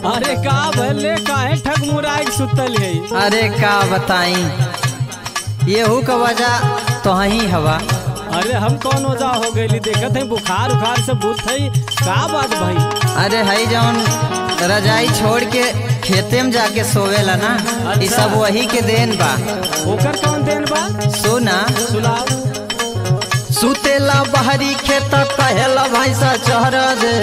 अरे का भले काहे ठग मुराई सुतल है। अरे का बताई येहू का वजह तो ही हवा। अरे हम कौन वजह हो गई देखत है बुखार उखार से भूत है का बात भाई। अरे हई जौन रजाई छोड़ के खेते में जाके सोवेला ना ये सब वही के देन बा। ओकर कौन देन बा? सुना सुनाओ। सुतेला बहरी खेत कहेला भैंसा चढ़ दे।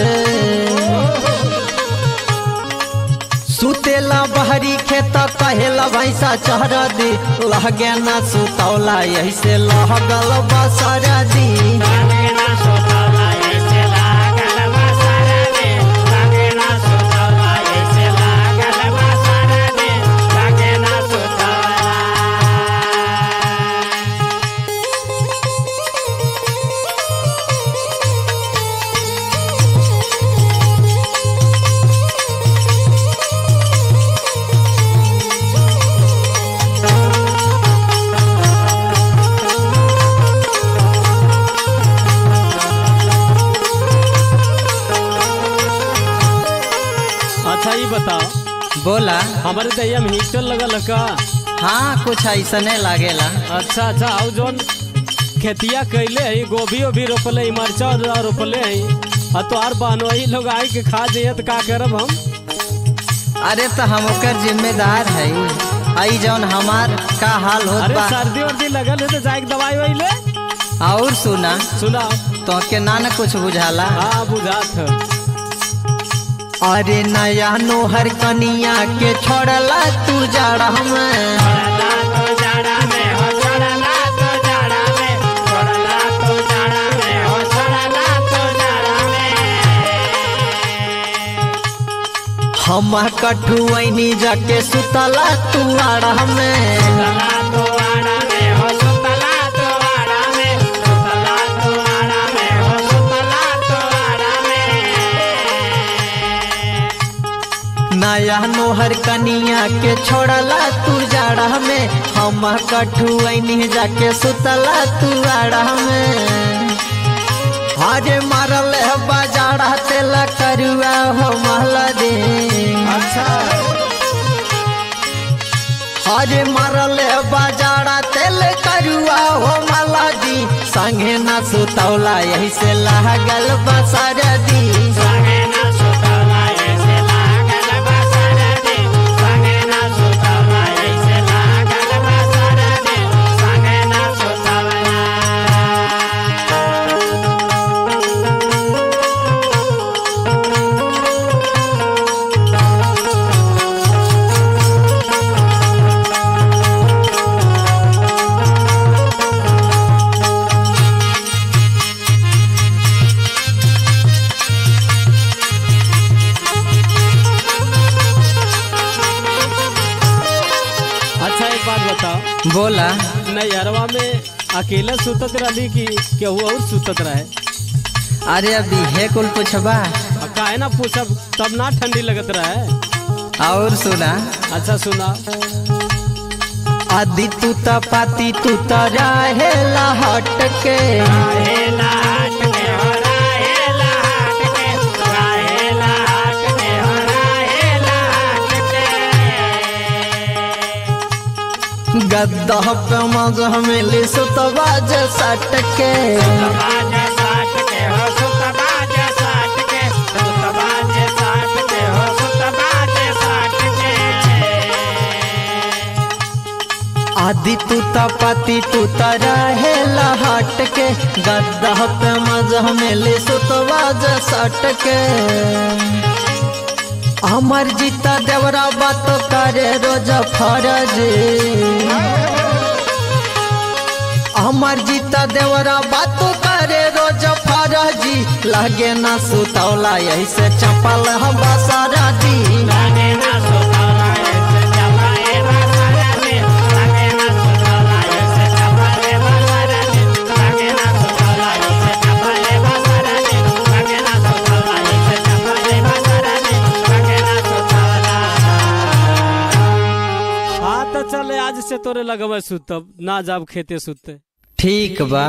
सुतेला बहरी खेत कहेला भैंसा चढ़ दे। लहगे ना सुतौला यही से लहगल बसर दी। अच्छा ये बताओ बोला हमारे दैया में हीटर लगल का? हाँ कुछ ऐसा नहीं लागेला। अच्छा अच्छा और जोन खेतिया कैले है गोभी ओभी रोपले मरचा रोपले है और तो आर बहनोई लोग आई के खा जाइए तो का करब हम? अरे तो हम ओकर जिम्मेदार है। आई जौन हमार का हाल होत अरे बा। सर्दी वर्दी लगल है तो जाके दवाई वही ले। और सुना सुना तो के ना कुछ बुझाला। हाँ बुझात है। अरे नया नोहर कनिया के छोड़ला तू जाड़ा में। हम कठुआनी जाके सुतला तू आड़ा में। नया नोहर कनिया के छोड़ला तू जाड़ा में। हम कठुआनी जाके सुतला तू आड़ा में। अरे मारल है बाजारा तेल करुआ हो महला दे। अच्छा अरे मारल है बाजारा तेल करुआ हो महला दी। संगे ना सुतौला यही से लागल बसर दी। अच्छा एक बात बताओ बोला नैहरवा में अकेला सुतत रही कि केहू और सुतत रहे? अरे अभी है कुल पूछबा काहे ना पूछब तब ना ठंडी लगत रहे। और सुना अच्छा सुना। आदि तू पाती तू रहेला हट के। गद्दा पे मज मिली सुतवा जे सट के। आदि तू पाती तू रहेला हट के। गद्दा पे मज मिली सुतवा जे सट के। अमर जीता देवरा बात करे रोज फरज। अमर जीता देवरा बात करे रोज फरजी। लगे ना सुतौला यही से चपल हम बसरा दी। हाँ तो चले आज से तोरे लगवे सुतब ना जाब खेते सुते। ठीक बा।